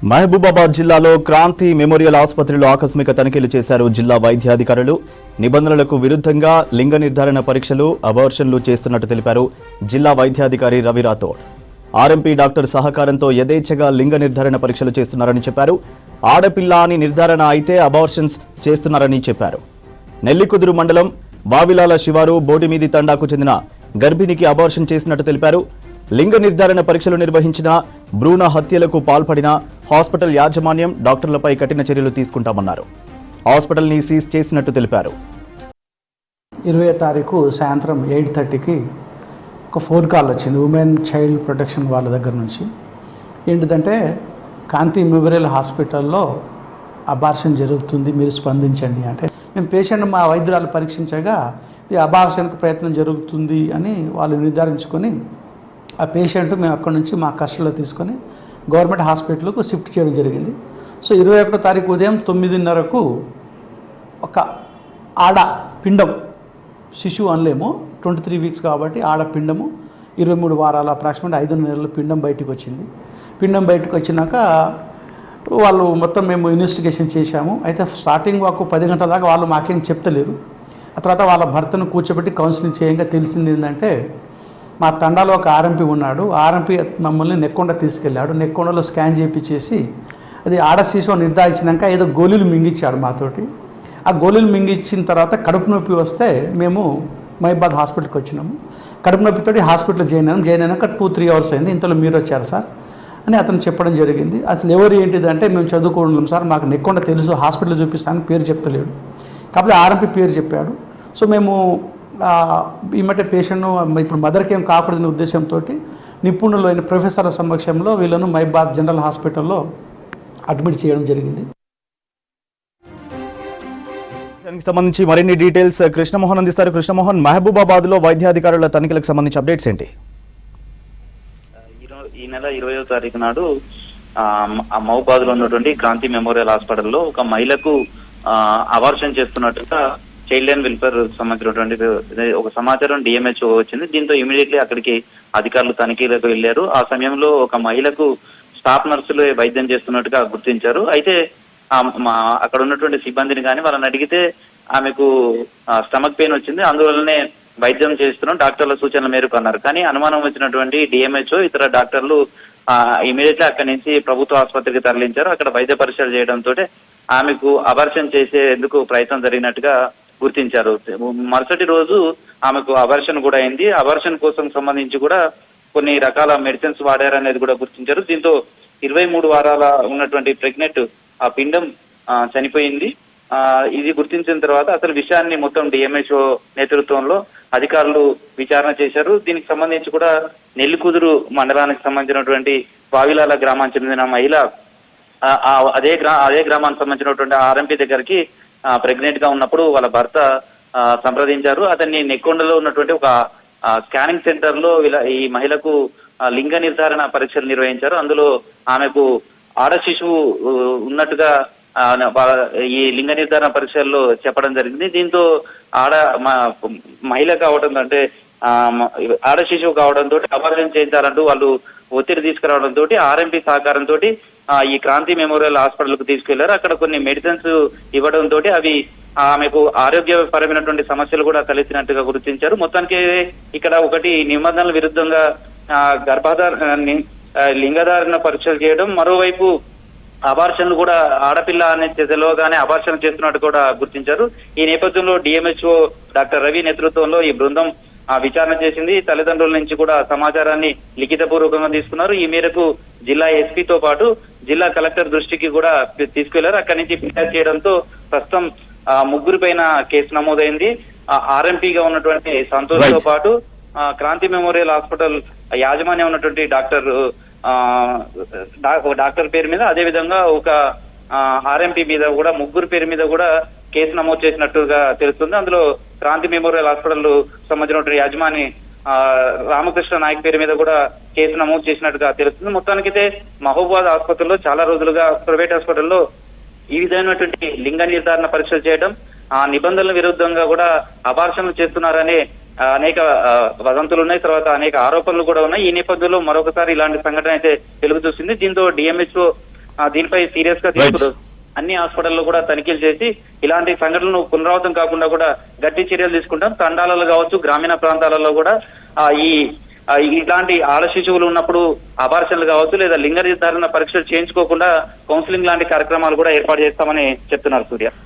మహబూబాబాద్ జిల్లాలో క్రాంతి మెమోరియల్ ఆసుపత్రిలో ఆకస్మిక తనిఖీలు చేశారు జిల్లా వైద్యాధికారులు. నిబంధనలకు విరుద్ధంగా లింగ నిర్ధారణ పరీక్షలు, అబార్షన్లు చేస్తున్నట్టు తెలిపారు జిల్లా వైద్యాధికారి రవి రాథోడ్. ఆర్ఎంపీ డాక్టర్ సహకారంతో యథేచ్ఛగా లింగ నిర్ధారణ పరీక్షలు చేస్తున్నారని చెప్పారు. ఆడపిల్ల అని నిర్ధారణ అయితే అబార్షన్స్ చేస్తున్నారని చెప్పారు. నెల్లికుదురు మండలం వావిలాల శివారు బోటిమీది తండాకు చెందిన గర్భిణికి అబార్షన్ చేసినట్టు తెలిపారు. లింగ నిర్ధారణ పరీక్షలు నిర్వహించిన, భ్రూణ హత్యలకు పాల్పడిన హాస్పిటల్ యాజమాన్యం, డాక్టర్లపై కఠిన చర్యలు తీసుకుంటామన్నారు. హాస్పిటల్ని సీజ్ చేసినట్టు తెలిపారు. 20వ తారీఖు సాయంత్రం 8:30కి ఒక ఫోన్ కాల్ వచ్చింది ఉమెన్ చైల్డ్ ప్రొటెక్షన్ వాళ్ళ దగ్గర నుంచి. ఏంటిదంటే కాంతి మెమోరియల్ హాస్పిటల్లో అబార్షన్ జరుగుతుంది, మీరు స్పందించండి అంటే, మేము పేషెంట్ మా వైద్యురాలు పరీక్షించగా ఇది అబార్షన్కి ప్రయత్నం జరుగుతుంది అని వాళ్ళు నిర్ధారించుకొని ఆ పేషెంట్ మేము అక్కడి నుంచి మా కస్టడీలో తీసుకొని గవర్నమెంట్ హాస్పిటల్కు షిఫ్ట్ చేయడం జరిగింది. సో 21వ తారీఖు ఉదయం 9:30కు ఒక ఆడ పిండం, శిశువు అనలేము, 23 వీక్స్ కాబట్టి ఆడపిండము, 23 వారాల అప్రాక్సిమేట్ 5 నెలల పిండం బయటకు వచ్చింది. పిండం బయటకు వచ్చినాక వాళ్ళు మొత్తం మేము ఇన్వెస్టిగేషన్ చేశాము. అయితే స్టార్టింగ్ వరకు 10 గంటల దాకా వాళ్ళు మాకేం చెప్తలేరు. ఆ తర్వాత వాళ్ళ భర్తను కూర్చోబెట్టి కౌన్సిలింగ్ చేయంగా తెలిసింది ఏంటంటే, మా తండాలో ఒక ఆర్ఎంపీ ఉన్నాడు. ఆర్ఎంపీ మమ్మల్ని నెక్కొండ తీసుకెళ్ళాడు. నెక్కొండలో స్కాన్ చేయించేసి అది ఆడ శిశువు నిర్ధారించినాక ఏదో గోళీలు మింగించాడు మాతోటి. ఆ గోళీలు మింగించిన తర్వాత కడుపు నొప్పి వస్తే మేము మహబూబాబాద్ హాస్పిటల్కి వచ్చినాము. కడుపు నొప్పితోటి హాస్పిటల్ జాయిన్ అయినాక 2-3 అవర్స్ అయింది. ఇంతలో మీరు వచ్చారు సార్ అని అతను చెప్పడం జరిగింది. అసలు ఎవరు ఏంటిదంటే, మేము చదువుకోవడం సార్, మాకు నెక్కొండ తెలుసు, హాస్పిటల్ చూపిస్తాను, పేరు చెప్తలేడు. కాకపోతే ఆర్ఎంపీ పేరు చెప్పాడు. సో మేము ఈ మధ్య పేషెంట్ను ఇప్పుడు మదర్కి ఏం కాకూడదనే ఉద్దేశంతో నిపుణులు అయిన ప్రొఫెసర్ల సమక్షంలో వీళ్ళను మహబూబాబాద్ జనరల్ హాస్పిటల్లో అడ్మిట్ చేయడం జరిగింది. దానికి సంబంధించి మరిన్ని డీటెయిల్స్ కృష్ణమోహన్ అందిస్తారు. కృష్ణమోహన్, మహబూబాబాద్ లో వైద్యాధికారుల తనిఖీలకు సంబంధించి అప్డేట్స్ ఏంటి? ఈ నెల 20వ తారీఖు నాడు మహబూబాబాద్ లో ఉన్నటువంటి క్రాంతి మెమోరియల్ హాస్పిటల్లో ఒక మహిళకు అబార్షన్ చేస్తున్నట్టుగా చైల్డ్ అండ్ వెల్ఫేర్ సంబంధించినటువంటి ఒక సమాచారం డిఎంహెచ్ఓ వచ్చింది. దీంతో ఇమీడియట్లీ అక్కడికి అధికారులు తనిఖీలకు వెళ్లారు. ఆ సమయంలో ఒక మహిళకు స్టాఫ్ నర్సులు వైద్యం చేస్తున్నట్టుగా గుర్తించారు. అయితే అక్కడ ఉన్నటువంటి సిబ్బందిని కానీ వాళ్ళని అడిగితే ఆమెకు స్టమక్ పెయిన్ వచ్చింది, అందువల్లనే వైద్యం చేస్తున్నాం, డాక్టర్ల సూచనల మేరకు అన్నారు. కానీ అనుమానం వచ్చినటువంటి డిఎంహెచ్ఓ ఇతర డాక్టర్లు ఇమీడియట్లీ అక్కడి నుంచి ప్రభుత్వ ఆసుపత్రికి తరలించారు. అక్కడ వైద్య పరీక్షలు చేయడంతో ఆమెకు అబార్షన్ చేసేందుకు ప్రయత్నం జరిగినట్టుగా గుర్తించారు. మరుసటి రోజు ఆమెకు అబార్షన్ కూడా అయింది. అబార్షన్ కోసం సంబంధించి కూడా కొన్ని రకాల మెడిసిన్స్ వాడారనేది కూడా గుర్తించారు. దీంతో 23 వారాల ఉన్నటువంటి ప్రెగ్నెంట్ ఆ పిండం చనిపోయింది. ఇది గుర్తించిన తర్వాత అసలు విషయాన్ని మొత్తం డిఎంహెచ్ఓ నేతృత్వంలో అధికారులు విచారణ చేశారు. దీనికి సంబంధించి కూడా నెల్లికుదురు మండలానికి సంబంధించినటువంటి వావిలాల గ్రామానికి చెందిన మహిళ అదే గ్రామానికి సంబంధించినటువంటి ఆర్ఎంపీ దగ్గరికి ప్రెగ్నెంట్ గా ఉన్నప్పుడు వాళ్ళ భర్త సంప్రదించారు. అతన్ని నెక్కొండలో ఉన్నటువంటి ఒక స్కానింగ్ సెంటర్ లో ఈ మహిళకు లింగ నిర్ధారణ పరీక్షలు నిర్వహించారు. అందులో ఆమెకు ఆడ శిశువు ఉన్నట్టుగా ఈ లింగ నిర్ధారణ పరీక్షల్లో చెప్పడం జరిగింది. దీంతో మహిళ కావడం, అంటే ఆడ శిశువు కావడంతో అబార్షన్ చేయించాలంటూ వాళ్ళు ఒత్తిడి తీసుకురావడంతో ఆర్ఎంపీ సహకారంతో ఈ క్రాంతి మెమోరియల్ హాస్పిటల్కు తీసుకెళ్లారు. అక్కడ కొన్ని మెడిసిన్స్ ఇవ్వడంతో అవి ఆమెకు ఆరోగ్యపరమైనటువంటి సమస్యలు కూడా తలెత్తినట్టుగా గుర్తించారు. మొత్తానికి ఇక్కడ ఒకటి నిబంధనల విరుద్ధంగా లింగధారణ పరీక్షలు చేయడం, మరోవైపు అబార్షన్లు కూడా ఆడపిల్ల అనే తెలియగానే అబార్షన్ చేస్తున్నట్టు కూడా గుర్తించారు. ఈ నేపథ్యంలో డిఎంహెచ్ఓ డాక్టర్ రవి నేతృత్వంలో ఈ బృందం విచారణ చేసింది. తల్లిదండ్రుల నుంచి కూడా సమాచారాన్ని లిఖితపూర్వకంగా తీసుకున్నారు. ఈ మేరకు జిల్లా ఎస్పీతో పాటు జిల్లా కలెక్టర్ దృష్టికి కూడా తీసుకెళ్లారు. అక్కడి నుంచి ఫిర్యాదు చేయడంతో ప్రస్తుతం 3 పైన కేసు నమోదైంది. ఆర్ఎంపీగా ఉన్నటువంటి సంతోష్ తో పాటు క్రాంతి మెమోరియల్ హాస్పిటల్ యాజమాన్యం ఉన్నటువంటి డాక్టర్ పేరు మీద, అదే విధంగా ఒక ఆర్ఎంపీ మీద కూడా 3 పేరు మీద కూడా కేసు నమోదు చేసినట్టుగా తెలుస్తుంది. అందులో క్రాంతి మెమోరియల్ హాస్పిటల్ సంబంధించినటువంటి యాజమాని రామకృష్ణ నాయక్ పేరు మీద కూడా కేసు నమోదు చేసినట్టుగా తెలుస్తుంది. మొత్తానికైతే మహబూబాబాద్ ఆసుపత్రిలో చాలా రోజులుగా ప్రైవేట్ హాస్పిటల్లో ఈ విధమైనటువంటి లింగ నిర్ధారణ పరీక్షలు చేయడం, నిబంధనల విరుద్ధంగా కూడా అబార్షన్లు చేస్తున్నారనే అనేక వదంతులు ఉన్నాయి, తర్వాత అనేక ఆరోపణలు కూడా ఉన్నాయి. ఈ నేపథ్యంలో మరొకసారి ఇలాంటి సంఘటన అయితే వెలుగు చూసింది. దీంతో డిఎంహెచ్ఓ దీనిపై సీరియస్ గా తీసుకుంటారు. అన్ని హాస్పిటల్లో కూడా తనిఖీలు చేసి ఇలాంటి సంఘటనలు పునరావృతం కాకుండా కూడా గట్టి చర్యలు తీసుకుంటాం. తండాలలో కావచ్చు, గ్రామీణ ప్రాంతాలలో కూడా ఇలాంటి ఆడ శిశువులు ఉన్నప్పుడు అబార్షన్లు కావచ్చు లేదా లింగ నిర్ధారణ పరీక్షలు చేయించుకోకుండా కౌన్సిలింగ్ లాంటి కార్యక్రమాలు కూడా ఏర్పాటు చేస్తామని చెప్తున్నారు సూర్య.